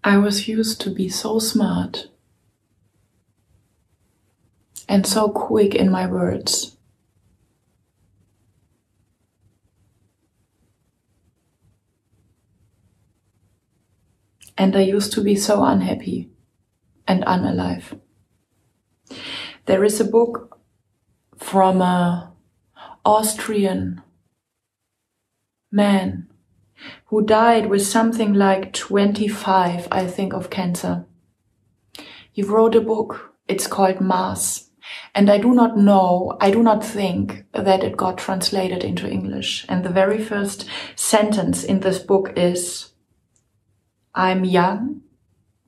I was used to be so smart and so quick in my words. And I used to be so unhappy and unalive. There is a book from an Austrian man who died with something like 25, I think, of cancer. He wrote a book, it's called Mass. And I do not think that it got translated into English. And the very first sentence in this book is, I'm young,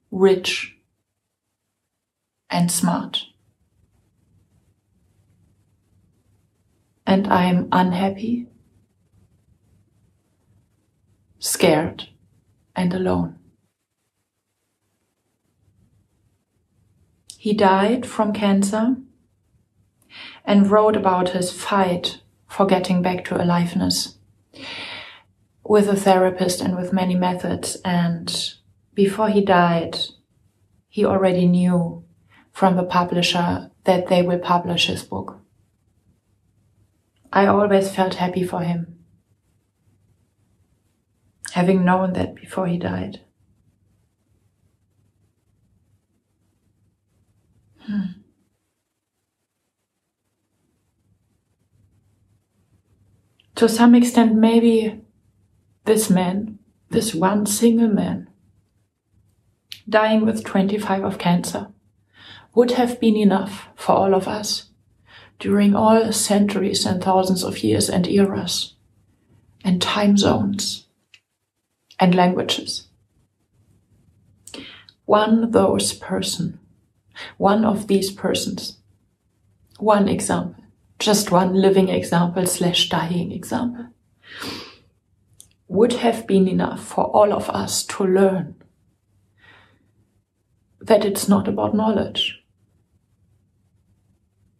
rich, and smart. And I'm unhappy, scared, and alone. He died from cancer and wrote about his fight for getting back to aliveness with a therapist and with many methods. And before he died, he already knew from the publisher that they will publish his book. I always felt happy for him, having known that before he died. To some extent, maybe this man, this one single man, dying with 25 of cancer, would have been enough for all of us during all centuries and thousands of years and eras and time zones and languages. One of these persons, one example, just one living example / dying example, would have been enough for all of us to learn that it's not about knowledge.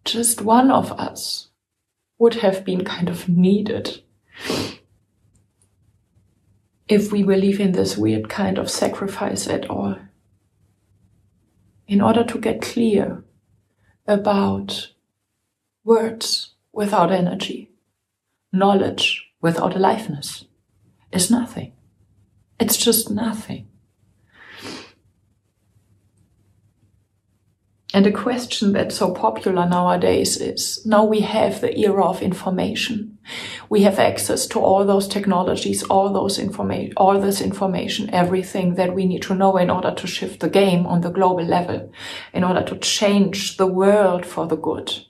Just one of us would have been kind of needed if we believe in this weird kind of sacrifice at all, in order to get clear about words without energy, knowledge without aliveness is nothing. It's just nothing. And a question that's so popular nowadays is, now we have the era of information. We have access to all those technologies, all this information, everything that we need to know in order to shift the game on the global level, in order to change the world for the good.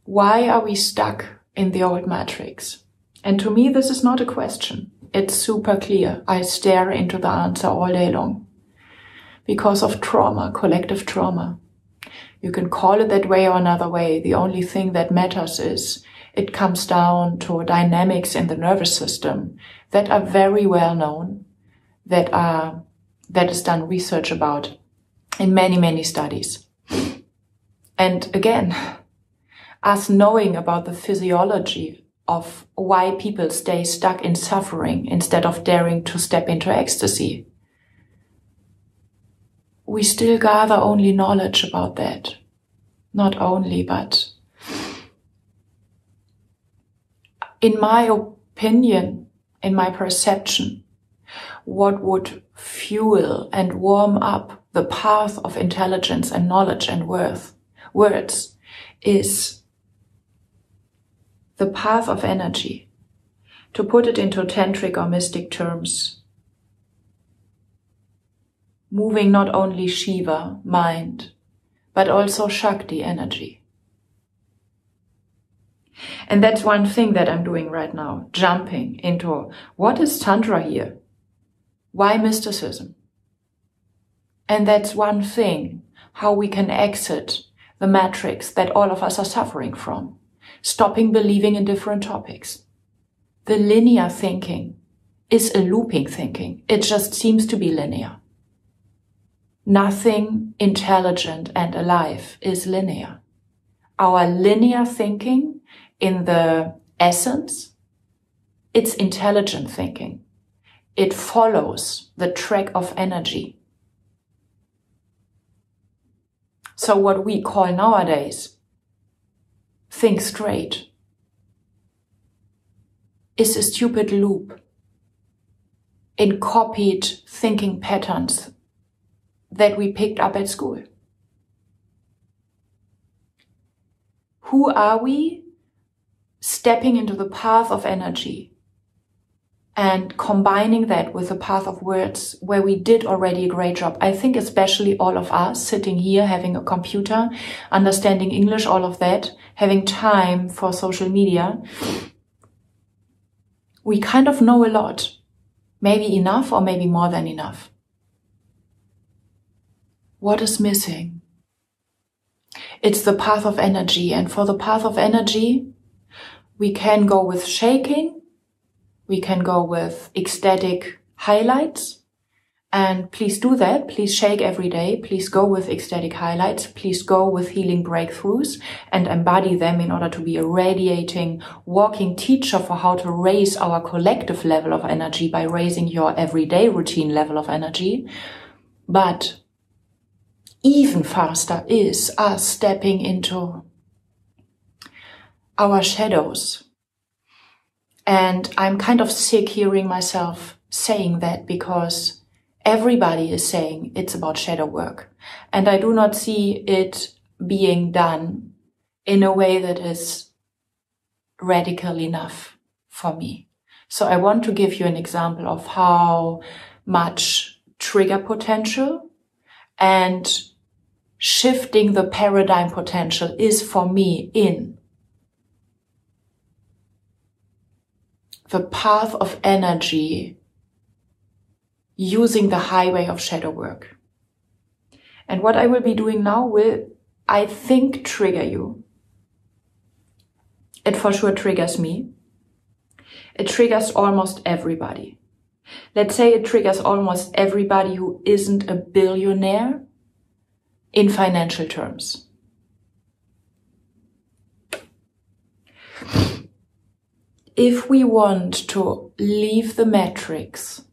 Why are we stuck in the old matrix? And to me, this is not a question. It's super clear. I stare into the answer all day long. Because of trauma, collective trauma. You can call it that way or another way. The only thing that matters is it comes down to dynamics in the nervous system that are very well known, that is done research about in many, many studies. And again, us knowing about the physiology of why people stay stuck in suffering instead of daring to step into ecstasy, we still gather only knowledge about that. Not only, but in my opinion, in my perception, what would fuel and warm up the path of intelligence and knowledge and words is the path of energy. To put it into tantric or mystic terms, moving not only Shiva, mind, but also Shakti, energy. And that's one thing that I'm doing right now, jumping into what is Tantra here? Why mysticism? And that's one thing, how we can exit the matrix that all of us are suffering from, stopping believing in different topics. The linear thinking is a looping thinking. It just seems to be linear. Nothing intelligent and alive is linear. Our linear thinking, in the essence, it's intelligent thinking. It follows the track of energy. So what we call nowadays think straight is a stupid loop in copied thinking patterns that we picked up at school. Who are we stepping into the path of energy and combining that with the path of words where we did already a great job? I think especially all of us sitting here, having a computer, understanding English, all of that, having time for social media, we kind of know a lot. Maybe enough or maybe more than enough. What is missing? It's the path of energy. And for the path of energy, we can go with shaking. We can go with ecstatic highlights. And please do that. Please shake every day. Please go with ecstatic highlights. Please go with healing breakthroughs and embody them in order to be a radiating, walking teacher for how to raise our collective level of energy by raising your everyday routine level of energy. But even faster is us stepping into our shadows. And I'm kind of sick hearing myself saying that because everybody is saying it's about shadow work. And I do not see it being done in a way that is radical enough for me. So I want to give you an example of how much trigger potential and shifting the paradigm potential is for me in the path of energy using the highway of shadow work. And what I will be doing now will, I think, trigger you. It for sure triggers me. It triggers almost everybody. Let's say it triggers almost everybody who isn't a billionaire in financial terms. If we want to leave the matrix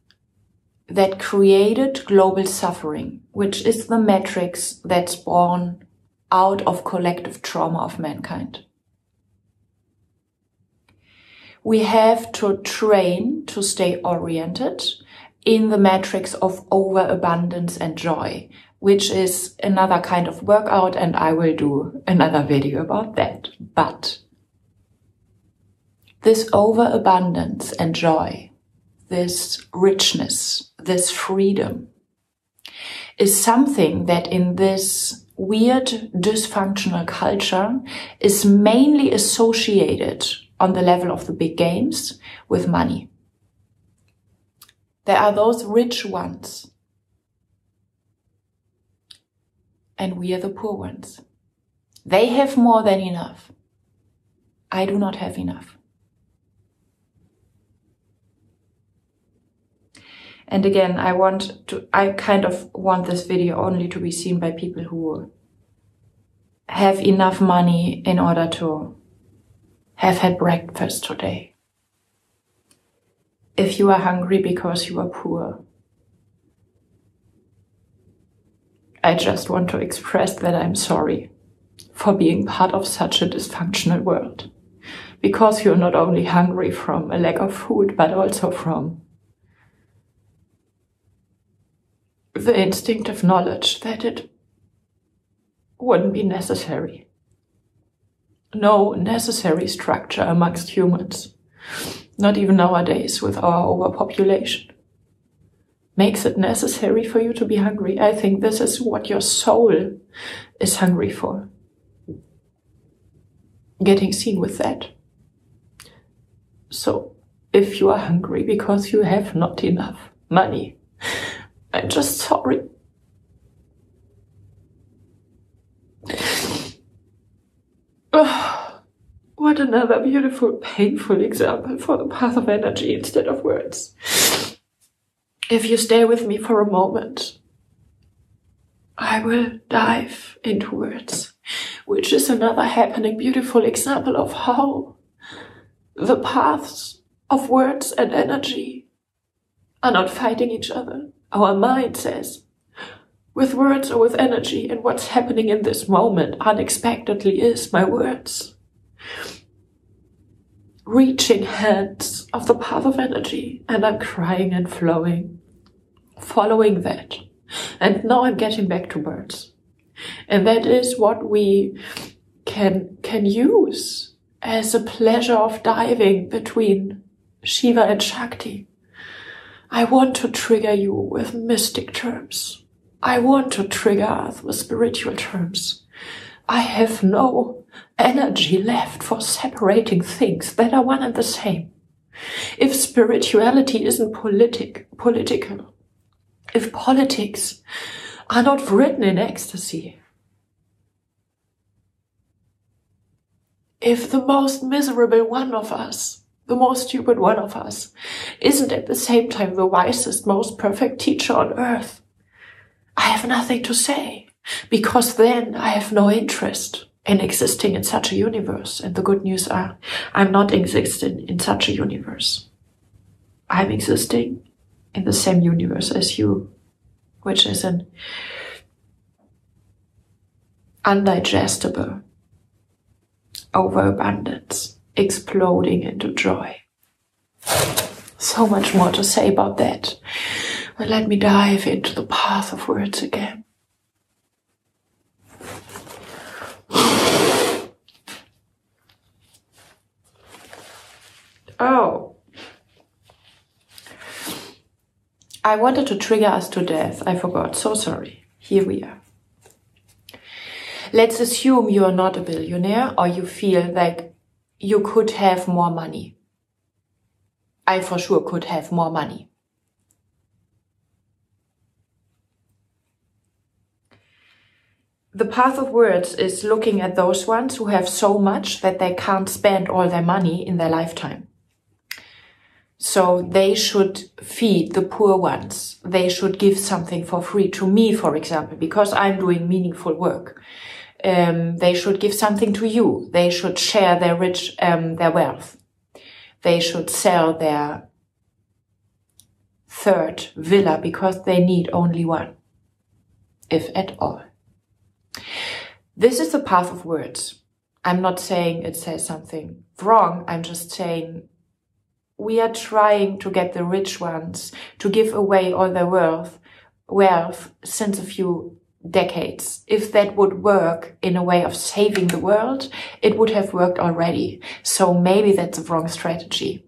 that created global suffering, which is the matrix that's born out of collective trauma of mankind, we have to train to stay oriented in the matrix of overabundance and joy, which is another kind of workout, and I will do another video about that. But this overabundance and joy, this richness, this freedom is something that in this weird dysfunctional culture is mainly associated on the level of the big games with money. There are those rich ones and we are the poor ones. They have more than enough. I do not have enough. And again, I kind of want this video only to be seen by people who have enough money in order to have had breakfast today. If you are hungry because you are poor, I just want to express that I'm sorry for being part of such a dysfunctional world. Because you're not only hungry from a lack of food, but also from the instinctive knowledge that it wouldn't be necessary. No necessary structure amongst humans, not even nowadays with our overpopulation, makes it necessary for you to be hungry. I think this is what your soul is hungry for. Getting seen with that. So, if you are hungry because you have not enough money, I'm just sorry. Oh, what another beautiful, painful example for the path of energy instead of words. If you stay with me for a moment, I will dive into words, which is another happening, beautiful example of how the paths of words and energy are not fighting each other. Our mind says, with words or with energy, and what's happening in this moment unexpectedly is my words. Reaching hands of the path of energy, and I'm crying and flowing, following that. And now I'm getting back to words. And that is what we can use as a pleasure of diving between Shiva and Shakti. I want to trigger you with mystic terms. I want to trigger us with spiritual terms. I have no energy left for separating things that are one and the same. If spirituality isn't political, if politics are not written in ecstasy, if the most miserable one of us, the most stupid one of us, isn't at the same time the wisest, most perfect teacher on earth, I have nothing to say, because then I have no interest in existing in such a universe. And the good news are, I'm not existing in such a universe. I'm existing in the same universe as you, which is an undigestible overabundance, exploding into joy. So much more to say about that. But let me dive into the path of words again. Oh. I wanted to trigger us to death. I forgot. So sorry. Here we are. Let's assume you are not a billionaire, or you feel like you could have more money. I for sure could have more money. The path of words is looking at those ones who have so much that they can't spend all their money in their lifetime. So they should feed the poor ones. They should give something for free to me, for example, because I'm doing meaningful work. They should give something to you. They should share their their wealth. They should sell their third villa because they need only one, if at all. This is the path of words. I'm not saying it says something wrong. I'm just saying we are trying to get the rich ones to give away all their wealth since a few decades. If that would work in a way of saving the world, it would have worked already. So maybe that's a wrong strategy.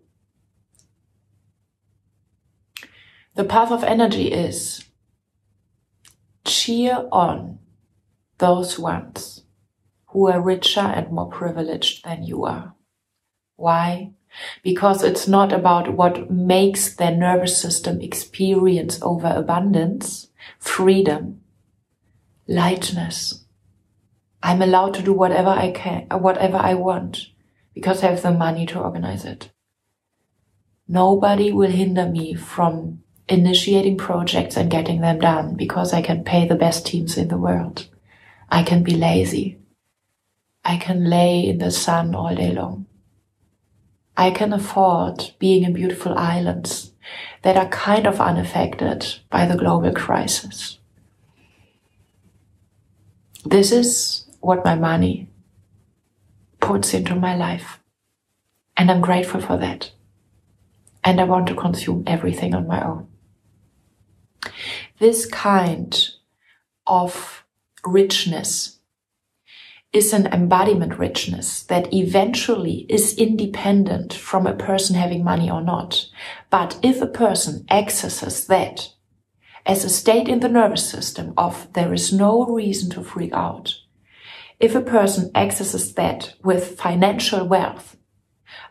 The path of energy is cheer on those ones who are richer and more privileged than you are. Why? Because it's not about what makes their nervous system experience overabundance, freedom, lightness. I'm allowed to do whatever I can, whatever I want, because I have the money to organize it. Nobody will hinder me from initiating projects and getting them done, because I can pay the best teams in the world. I can be lazy. I can lay in the sun all day long. I can afford being in beautiful islands that are kind of unaffected by the global crisis. This is what my money puts into my life. And I'm grateful for that. And I want to consume everything on my own. This kind of richness is an embodiment richness that eventually is independent from a person having money or not. But if a person accesses that as a state in the nervous system of there is no reason to freak out, if a person accesses that with financial wealth,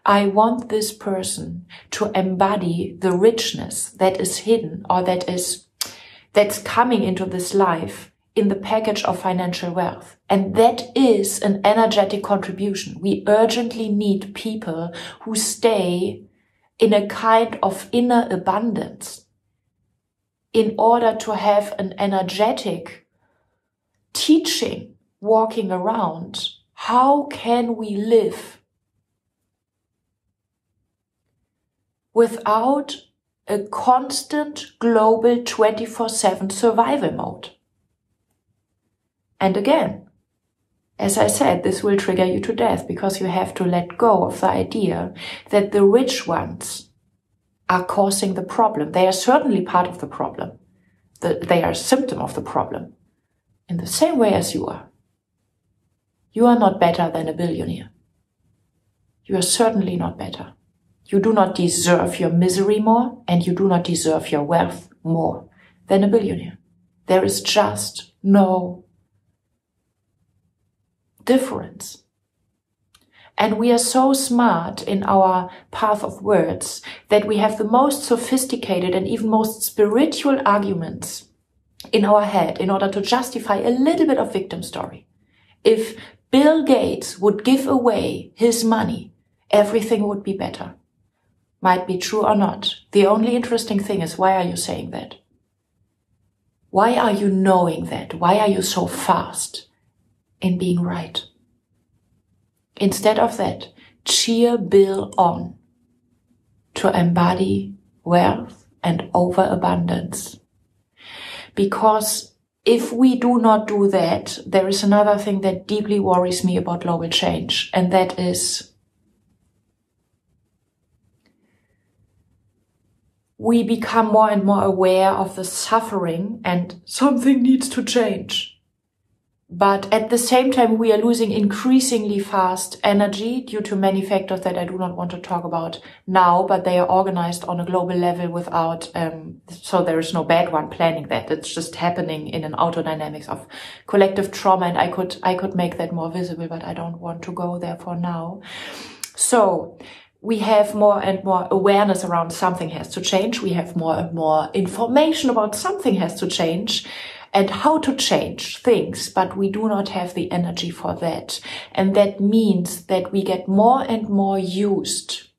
I want this person to embody the richness that is hidden or that's coming into this life in the package of financial wealth. And that is an energetic contribution. We urgently need people who stay in a kind of inner abundance in order to have an energetic teaching walking around. How can we live without a constant global 24/7 survival mode. And again, as I said, this will trigger you to death because you have to let go of the idea that the rich ones are causing the problem. They are certainly part of the problem. They are a symptom of the problem in the same way as you are. You are not better than a billionaire. You are certainly not better. You do not deserve your misery more, and you do not deserve your wealth more than a billionaire. There is just no difference. And we are so smart in our path of words that we have the most sophisticated and even most spiritual arguments in our head in order to justify a little bit of victim story. If Bill Gates would give away his money, everything would be better. Might be true or not. The only interesting thing is, why are you saying that? Why are you knowing that? Why are you so fast in being right? Instead of that, cheer Bill on to embody wealth and overabundance. Because if we do not do that, there is another thing that deeply worries me about global change, and that is we become more and more aware of the suffering and something needs to change. But at the same time, we are losing increasingly fast energy due to many factors that I do not want to talk about now, but they are organized on a global level without, so there is no bad one planning that. It's just happening in an autodynamics of collective trauma, and I could make that more visible, but I don't want to go there for now. So we have more and more awareness around something has to change. We have more and more information about something has to change and how to change things, but we do not have the energy for that. And that means that we get more and more used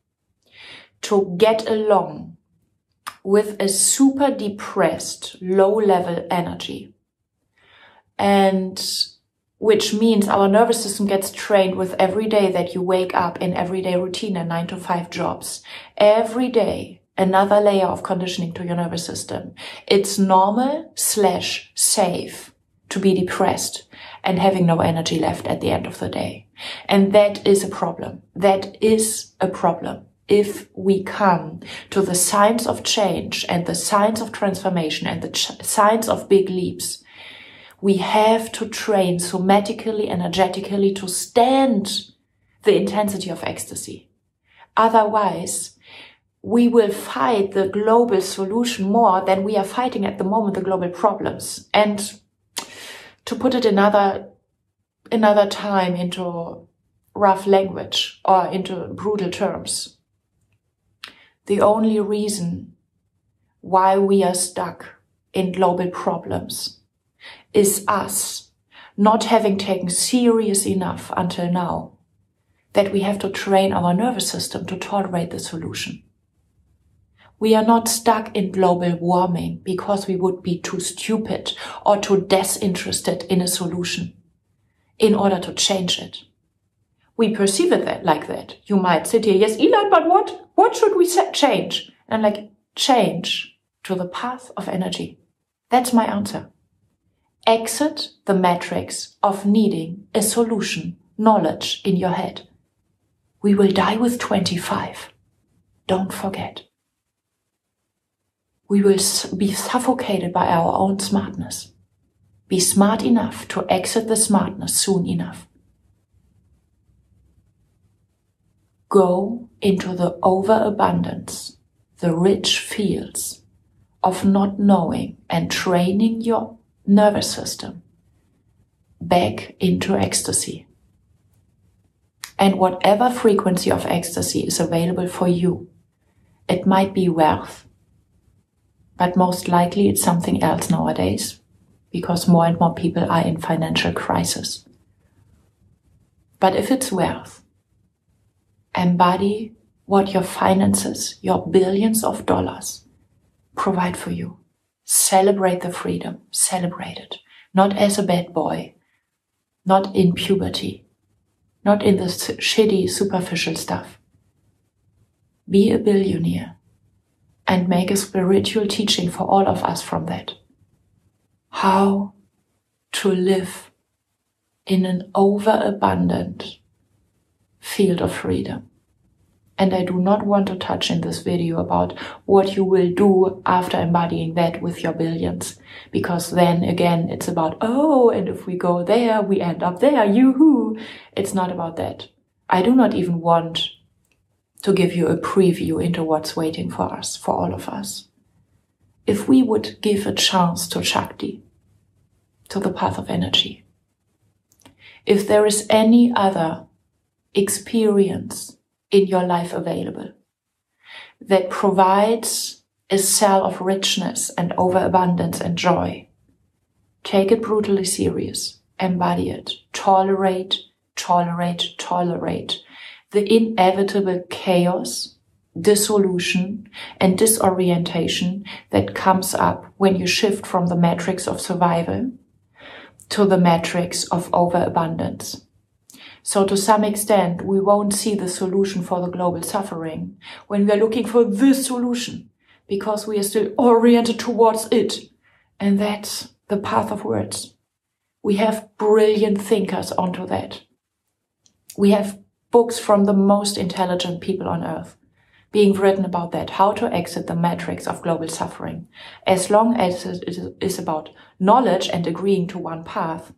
to get along with a super depressed, low-level energy. And which means our nervous system gets trained with every day that you wake up in everyday routine and 9-to-5 jobs. Every day, another layer of conditioning to your nervous system. It's normal/safe to be depressed and having no energy left at the end of the day. And that is a problem. That is a problem. If we come to the science of change and the science of transformation and the science of big leaps, we have to train somatically, energetically to stand the intensity of ecstasy. Otherwise, we will fight the global solution more than we are fighting at the moment the global problems. And to put it another time into rough language or into brutal terms, the only reason why we are stuck in global problems is us not having taken serious enough until now that we have to train our nervous system to tolerate the solution. We are not stuck in global warming because we would be too stupid or too disinterested in a solution in order to change it. We perceive it like that. You might sit here, yes, Elon, but what should we change? And I'm like, change to the path of energy. That's my answer. Exit the matrix of needing a solution, knowledge in your head. We will die with 25. Don't forget. We will be suffocated by our own smartness. Be smart enough to exit the smartness soon enough. Go into the overabundance, the rich fields of not knowing and training your nervous system back into ecstasy. And whatever frequency of ecstasy is available for you, it might be wealth, but most likely it's something else nowadays, because more and more people are in financial crisis. But if it's wealth, embody what your finances, your billions of dollars provide for you. Celebrate the freedom. Celebrate it. Not as a bad boy. Not in puberty. Not in the shitty, superficial stuff. Be a billionaire and make a spiritual teaching for all of us from that. How to live in an overabundant field of freedom. And I do not want to touch in this video about what you will do after embodying that with your billions. Because then again, it's about, oh, and if we go there, we end up there, yoo-hoo. It's not about that. I do not even want to give you a preview into what's waiting for us, for all of us. If we would give a chance to Shakti, to the path of energy, if there is any other experience in your life available that provides a cell of richness and overabundance and joy, take it brutally serious, embody it, tolerate the inevitable chaos, dissolution, and disorientation that comes up when you shift from the matrix of survival to the matrix of overabundance. So to some extent, we won't see the solution for the global suffering when we are looking for this solution, because we are still oriented towards it. And that's the path of words. We have brilliant thinkers onto that. We have books from the most intelligent people on earth being written about that, how to exit the matrix of global suffering. As long as it is about knowledge and agreeing to one path,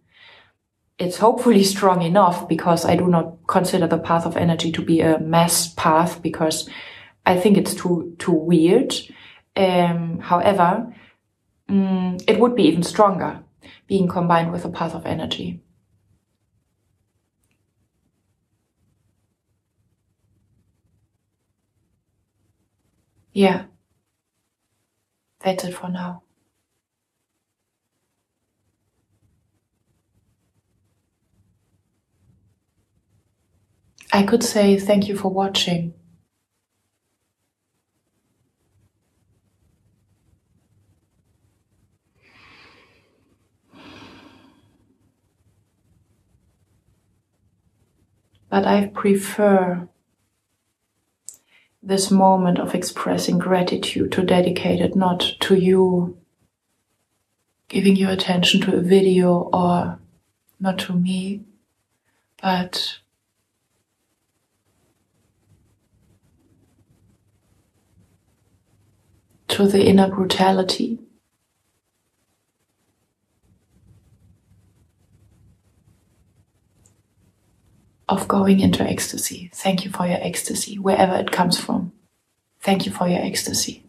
it's hopefully strong enough, because I do not consider the path of energy to be a mass path, because I think it's too weird. However, it would be even stronger being combined with the path of energy. Yeah, that's it for now. I could say thank you for watching. But I prefer this moment of expressing gratitude to dedicate it not to you giving your attention to a video, or not to me, but to the inner brutality of going into ecstasy. Thank you for your ecstasy, wherever it comes from. Thank you for your ecstasy.